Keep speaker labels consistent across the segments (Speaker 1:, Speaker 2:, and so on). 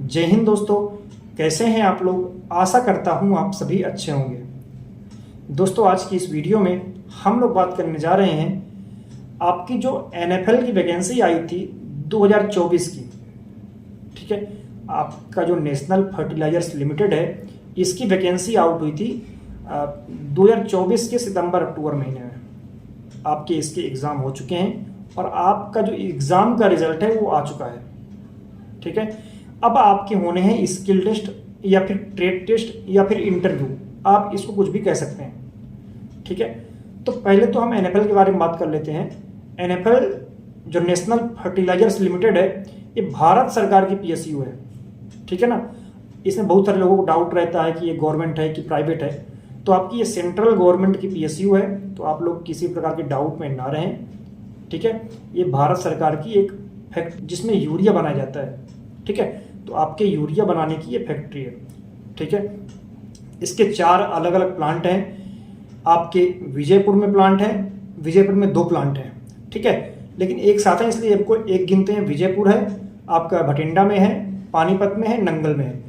Speaker 1: जय हिंद दोस्तों, कैसे हैं आप लोग। आशा करता हूं आप सभी अच्छे होंगे। दोस्तों, आज की इस वीडियो में हम लोग बात करने जा रहे हैं आपकी जो एनएफएल की वैकेंसी आई थी 2024 की। ठीक है, आपका जो नेशनल फर्टिलाइजर्स लिमिटेड है, इसकी वैकेंसी आउट हुई थी 2024 के सितंबर अक्टूबर महीने में। आपके इसके एग्ज़ाम हो चुके हैं और आपका जो एग्ज़ाम का रिजल्ट है वो आ चुका है। ठीक है, अब आपके होने हैं स्किल टेस्ट या फिर ट्रेड टेस्ट या फिर इंटरव्यू, आप इसको कुछ भी कह सकते हैं। ठीक है, तो पहले तो हम एनएफएल के बारे में बात कर लेते हैं। एनएफएल जो नेशनल फर्टिलाइजर्स लिमिटेड है, ये भारत सरकार की पीएसयू है। ठीक है ना, इसमें बहुत सारे लोगों को डाउट रहता है कि ये गवर्नमेंट है कि प्राइवेट है। तो आपकी ये सेंट्रल गवर्नमेंट की पीएसयू है, तो आप लोग किसी प्रकार के डाउट में ना रहें। ठीक है, ये भारत सरकार की एक फैक्ट्री जिसमें यूरिया बनाया जाता है। ठीक है, तो आपके यूरिया बनाने की ये फैक्ट्री है। ठीक है, इसके 4 अलग अलग प्लांट हैं। आपके विजयपुर में प्लांट है, विजयपुर में 2 प्लांट हैं। ठीक है, लेकिन एक साथ है इसलिए आपको एक गिनते हैं। विजयपुर है, आपका भटिंडा में है, पानीपत में है, नंगल में है।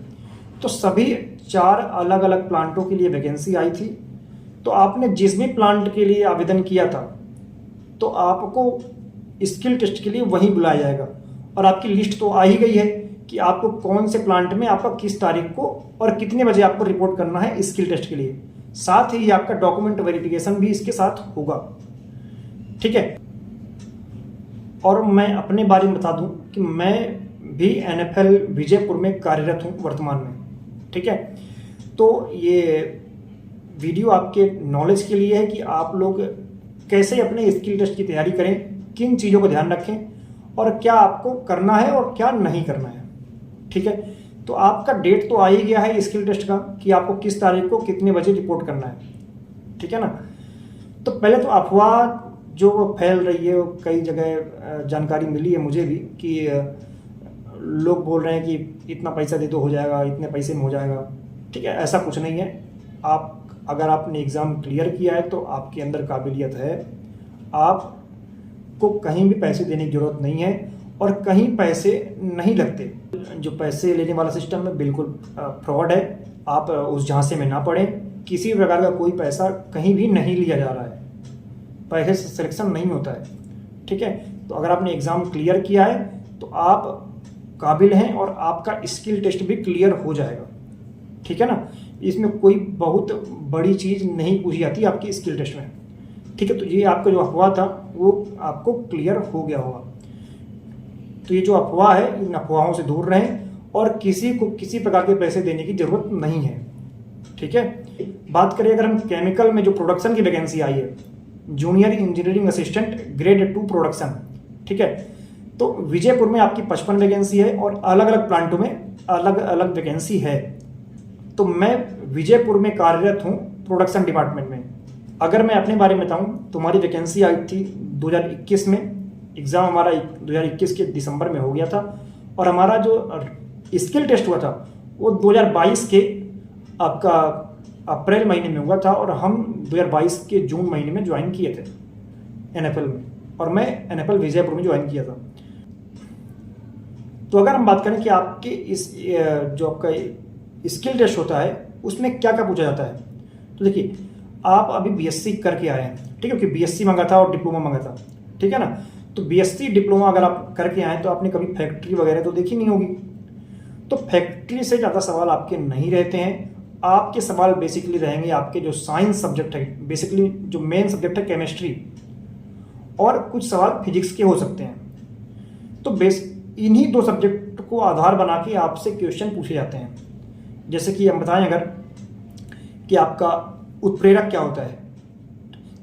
Speaker 1: तो सभी 4 अलग अलग प्लांटों के लिए वैकेंसी आई थी। तो आपने जिस भी प्लांट के लिए आवेदन किया था, तो आपको स्किल टेस्ट के लिए वहीं बुलाया जाएगा। और आपकी लिस्ट तो आ ही गई है कि आपको कौन से प्लांट में आपका किस तारीख को और कितने बजे आपको रिपोर्ट करना है स्किल टेस्ट के लिए। साथ ही आपका डॉक्यूमेंट वेरिफिकेशन भी इसके साथ होगा। ठीक है, और मैं अपने बारे में बता दूं कि मैं भी एनएफएल विजयपुर में कार्यरत हूं वर्तमान में। ठीक है, तो ये वीडियो आपके नॉलेज के लिए है कि आप लोग कैसे अपने स्किल टेस्ट की तैयारी करें, किन चीज़ों को ध्यान रखें और क्या आपको करना है और क्या नहीं करना है। ठीक है, तो आपका डेट तो आ ही गया है स्किल टेस्ट का कि आपको किस तारीख को कितने बजे रिपोर्ट करना है। ठीक है ना, तो पहले तो अफवाह जो फैल रही है, कई जगह जानकारी मिली है मुझे भी कि लोग बोल रहे हैं कि इतना पैसा दे दो हो जाएगा, इतने पैसे में हो जाएगा। ठीक है, ऐसा कुछ नहीं है। आप अगर आपने एग्ज़ाम क्लियर किया है तो आपके अंदर काबिलियत है, आपको कहीं भी पैसे देने की ज़रूरत नहीं है और कहीं पैसे नहीं लगते। जो पैसे लेने वाला सिस्टम है बिल्कुल फ्रॉड है। आप उस झांसे में ना पड़ें। किसी प्रकार का कोई पैसा कहीं भी नहीं लिया जा रहा है, पैसे से सिलेक्शन नहीं होता है। ठीक है, तो अगर आपने एग्ज़ाम क्लियर किया है तो आप काबिल हैं और आपका स्किल टेस्ट भी क्लियर हो जाएगा। ठीक है ना, इसमें कोई बहुत बड़ी चीज़ नहीं पूछी जाती आपकी स्किल टेस्ट में। ठीक है, तो ये आपका जो अफवाह था वो आपको क्लियर हो गया होगा। तो ये जो अफवाह है, इन अफवाहों से दूर रहें और किसी को किसी प्रकार के पैसे देने की ज़रूरत नहीं है। ठीक है, बात करें अगर हम केमिकल में जो प्रोडक्शन की वैकेंसी आई है, junior engineering assistant grade 2 production. ठीक है, तो विजयपुर में आपकी 55 वैकेंसी है और अलग अलग प्लांटों में अलग अलग वैकेंसी है। तो मैं विजयपुर में कार्यरत हूँ प्रोडक्शन डिपार्टमेंट में। अगर मैं अपने बारे में बताऊँ तो हमारी वैकेंसी आई थी 2021 में। एग्ज़ाम हमारा 2021 के दिसंबर में हो गया था और हमारा जो स्किल टेस्ट हुआ था वो 2022 के आपका अप्रैल महीने में हुआ था और हम 2022 के जून महीने में ज्वाइन किए थे एनएफएल में, और मैं एनएफएल विजयपुर में ज्वाइन किया था। तो अगर हम बात करें कि आपके इस जो आपका स्किल टेस्ट होता है उसमें क्या क्या पूछा जाता है, तो देखिए आप अभी बीएससी करके आए हैं। ठीक है, क्योंकि बीएससी मांगा था और डिप्लोमा मांगा था। ठीक है ना, तो बीएससी डिप्लोमा अगर आप करके आए तो आपने कभी फैक्ट्री वगैरह तो देखी नहीं होगी। तो फैक्ट्री से ज़्यादा सवाल आपके नहीं रहते हैं। आपके सवाल बेसिकली रहेंगे आपके जो साइंस सब्जेक्ट है, बेसिकली जो मेन सब्जेक्ट है केमिस्ट्री, और कुछ सवाल फिजिक्स के हो सकते हैं। तो इन्हीं 2 सब्जेक्ट को आधार बना के आपसे क्वेश्चन पूछे जाते हैं। जैसे कि हम बताएं अगर कि आपका उत्प्रेरक क्या होता है।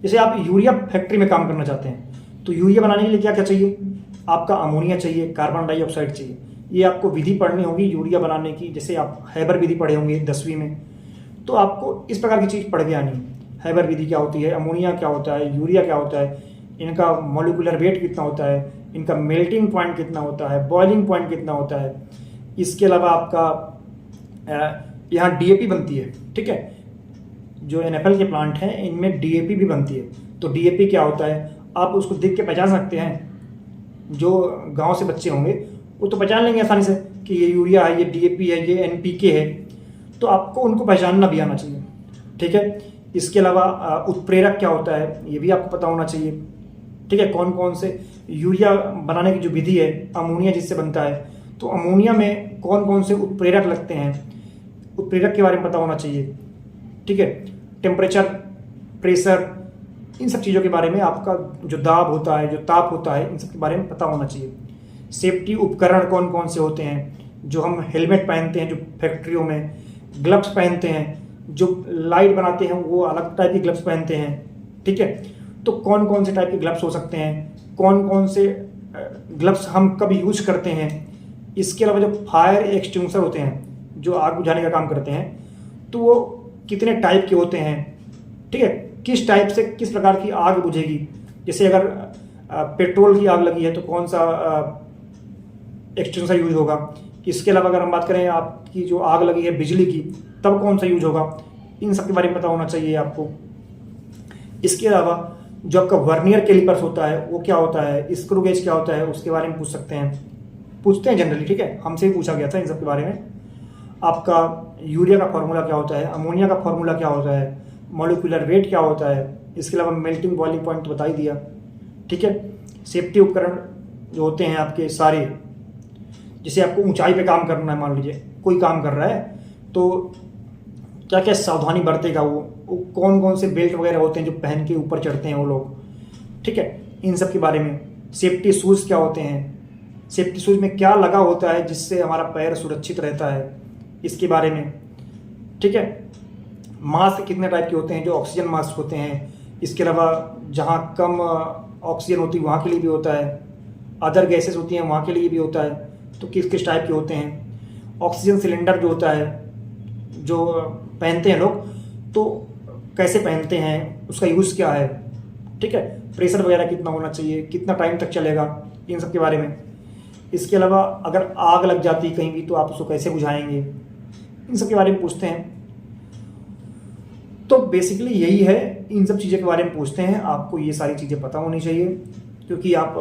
Speaker 1: जैसे आप यूरिया फैक्ट्री में काम करना चाहते हैं तो यूरिया बनाने के लिए क्या क्या चाहिए, आपका अमोनिया चाहिए, कार्बन डाइऑक्साइड चाहिए। ये आपको विधि पढ़नी होगी यूरिया बनाने की। जैसे आप हैबर विधि पढ़े होंगे 10वीं में, तो आपको इस प्रकार की चीज़ पढ़ के आनी है। हैबर विधि क्या होती है, अमोनिया क्या होता है, यूरिया क्या होता है, इनका मॉलिक्यूलर वेट कितना होता है, इनका मेल्टिंग पॉइंट कितना होता है, बॉइलिंग पॉइंट कितना होता है। इसके अलावा आपका यहाँ डीएपी बनती है। ठीक है, जो एनएफएल के प्लांट हैं इनमें डीएपी भी बनती है। तो डीएपी क्या होता है आप उसको देख के पहचान सकते हैं। जो गांव से बच्चे होंगे वो तो पहचान लेंगे आसानी से कि ये यूरिया है, ये DAP है, ये NPK है, तो आपको उनको पहचानना भी आना चाहिए। ठीक है, इसके अलावा उत्प्रेरक क्या होता है ये भी आपको पता होना चाहिए। ठीक है, कौन कौन से यूरिया बनाने की जो विधि है, अमोनिया जिससे बनता है, तो अमोनिया में कौन कौन से उत्प्रेरक लगते हैं, उत्प्रेरक के बारे में पता होना चाहिए। ठीक है, टेम्परेचर, प्रेशर, इन सब चीज़ों के बारे में आपका जो दाब होता है, जो ताप होता है, इन सब के बारे में पता होना चाहिए। सेफ्टी उपकरण कौन कौन से होते हैं, जो हम हेलमेट पहनते हैं जो फैक्ट्रियों में, ग्लव्स पहनते हैं, जो लाइट बनाते हैं वो अलग टाइप के ग्लव्स पहनते हैं। ठीक है, तो कौन कौन से टाइप के ग्लव्स हो सकते हैं, कौन कौन से ग्लव्स हम कब यूज करते हैं। इसके अलावा जो फायर एक्सटिंग्विशर होते हैं जो आग बुझाने का काम करते हैं, तो वो कितने टाइप के होते हैं। ठीक है, किस टाइप से किस प्रकार की आग बुझेगी। जैसे अगर पेट्रोल की आग लगी है तो कौन सा एक्सटिंग्विशर यूज होगा। इसके अलावा अगर हम बात करें आपकी जो आग लगी है बिजली की, तब कौन सा यूज होगा। इन सब के बारे में पता होना चाहिए आपको। इसके अलावा जो आपका वर्नियर कैलिपर्स होता है वो क्या होता है, स्क्रू गेज क्या होता है, उसके बारे में पूछते हैं जनरली। ठीक है, हमसे भी पूछा गया था इन सब के बारे में। आपका यूरिया का फॉर्मूला क्या होता है, अमोनिया का फॉर्मूला क्या होता है, मॉलिक्यूलर वेट क्या होता है। इसके अलावा मेल्टिंग बॉइलिंग पॉइंट बता ही दिया। ठीक है, सेफ्टी उपकरण जो होते हैं आपके सारे, जैसे आपको ऊंचाई पे काम करना है, मान लीजिए कोई काम कर रहा है, तो क्या क्या सावधानी बरतेगा वो कौन कौन से बेल्ट वगैरह होते हैं जो पहन के ऊपर चढ़ते हैं वो लोग। ठीक है, इन सब के बारे में। सेफ्टी शूज़ क्या होते हैं, सेफ्टी शूज़ में क्या लगा होता है जिससे हमारा पैर सुरक्षित रहता है, इसके बारे में। ठीक है, मास्क कितने टाइप के होते हैं, जो ऑक्सीजन मास्क होते हैं। इसके अलावा जहाँ कम ऑक्सीजन होती है वहाँ के लिए भी होता है, अदर गैसेस होती हैं वहाँ के लिए भी होता है, तो किस किस टाइप के होते हैं। ऑक्सीजन सिलेंडर जो होता है जो पहनते हैं लोग, तो कैसे पहनते हैं, उसका यूज़ क्या है। ठीक है, प्रेशर वगैरह कितना होना चाहिए, कितना टाइम तक चलेगा, इन सब के बारे में। इसके अलावा अगर आग लग जाती है कहीं भी तो आप उसको कैसे बुझाएंगे, इन सब के बारे में पूछते हैं। तो बेसिकली यही है, इन सब चीज़ों के बारे में पूछते हैं। आपको ये सारी चीज़ें पता होनी चाहिए, क्योंकि आप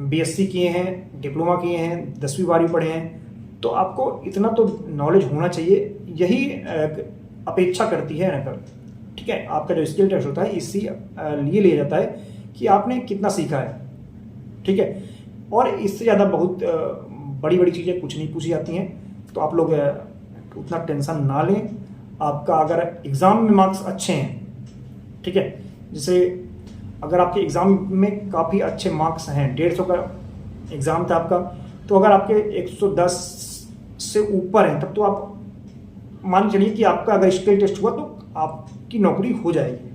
Speaker 1: BSc किए हैं, डिप्लोमा किए हैं, 10वीं 12वीं पढ़े हैं, तो आपको इतना तो नॉलेज होना चाहिए। यही अपेक्षा करती है NFL। ठीक है, आपका जो स्किल टेस्ट होता है इसी लिए लिया जाता है कि आपने कितना सीखा है। ठीक है, और इससे ज़्यादा बहुत बड़ी बड़ी चीज़ें कुछ नहीं पूछी जाती हैं, तो आप लोग उतना टेंशन ना लें। आपका अगर एग्ज़ाम में मार्क्स अच्छे हैं, ठीक है, जैसे अगर आपके एग्ज़ाम में काफ़ी अच्छे मार्क्स हैं, 150 का एग्ज़ाम था आपका, तो अगर आपके 110 से ऊपर हैं तब तो आप मान चलिए कि आपका अगर स्किल टेस्ट हुआ तो आपकी नौकरी हो जाएगी।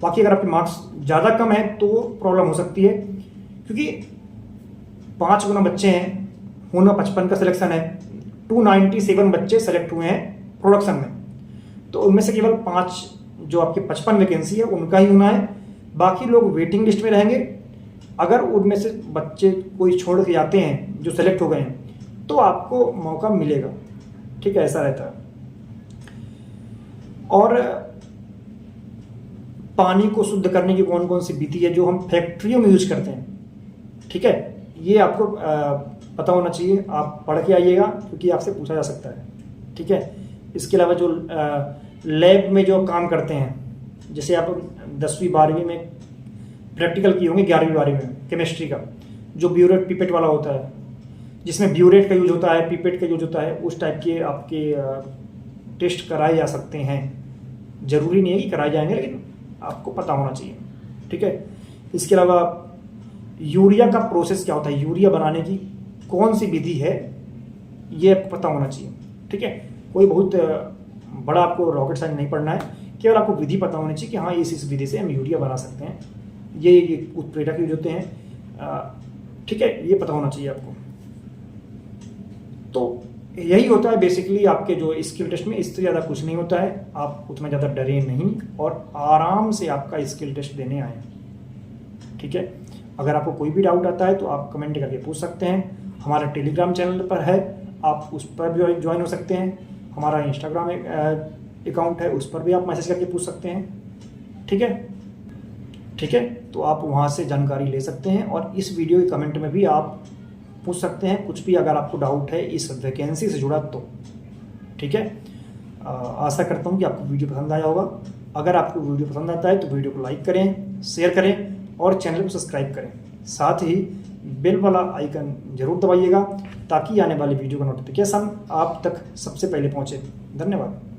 Speaker 1: बाकी अगर आपके मार्क्स ज़्यादा कम है तो प्रॉब्लम हो सकती है, क्योंकि 5 गुना बच्चे हैं, होना 55 का सिलेक्शन है, 297 बच्चे सेलेक्ट हुए हैं प्रोडक्शन में, तो उनमें से केवल 5 जो आपके 55 वैकेंसी है उनका ही होना है, बाकी लोग वेटिंग लिस्ट में रहेंगे। अगर उनमें से बच्चे कोई छोड़ के जाते हैं जो सेलेक्ट हो गए हैं तो आपको मौका मिलेगा। ठीक है, ऐसा रहता है। और पानी को शुद्ध करने की कौन कौन सी विधि है जो हम फैक्ट्रियों में यूज करते हैं, ठीक है, ये आपको पता होना चाहिए। आप पढ़ के आइएगा क्योंकि आपसे पूछा जा सकता है। ठीक है, इसके अलावा जो लैब में जो काम करते हैं, जैसे आप 10वीं 12वीं में प्रैक्टिकल किए होंगे, 11वीं 12वीं में केमिस्ट्री का, जो ब्यूरेट पिपेट वाला होता है, जिसमें ब्यूरेट का यूज होता है, पिपेट का यूज होता है, उस टाइप के आपके टेस्ट कराए जा सकते हैं। ज़रूरी नहीं है कि कराए जाएंगे, लेकिन आपको पता होना चाहिए। ठीक है, इसके अलावा यूरिया का प्रोसेस क्या होता है, यूरिया बनाने की कौन सी विधि है, ये आपको पता होना चाहिए। ठीक है, कोई बहुत बड़ा आपको रॉकेट साइंस नहीं पढ़ना है, केवल आपको विधि पता होनी चाहिए कि हाँ इस विधि से हम यूरिया बना सकते हैं, ये उत्प्रेरक यूज होते हैं। ठीक है, ये पता होना चाहिए आपको। तो यही होता है बेसिकली आपके जो स्किल टेस्ट में, इससे ज़्यादा कुछ नहीं होता है। आप उतना ज़्यादा डरे नहीं और आराम से आपका स्किल टेस्ट देने आए। ठीक है, अगर आपको कोई भी डाउट आता है तो आप कमेंट करके पूछ सकते हैं। हमारा टेलीग्राम चैनल पर है, आप उस पर भी ज्वाइन हो सकते हैं। हमारा इंस्टाग्राम अकाउंट है, उस पर भी आप मैसेज करके पूछ सकते हैं। ठीक है, ठीक है, तो आप वहाँ से जानकारी ले सकते हैं। और इस वीडियो के कमेंट में भी आप पूछ सकते हैं कुछ भी अगर आपको डाउट है इस वैकेंसी से जुड़ा तो। ठीक है, आशा करता हूँ कि आपको वीडियो पसंद आया होगा। अगर आपको वीडियो पसंद आता है तो वीडियो को लाइक करें, शेयर करें और चैनल को सब्सक्राइब करें। साथ ही बेल वाला आइकन जरूर दबाइएगा ताकि आने वाली वीडियो का नोटिफिकेशन आप तक सबसे पहले पहुंचे। धन्यवाद।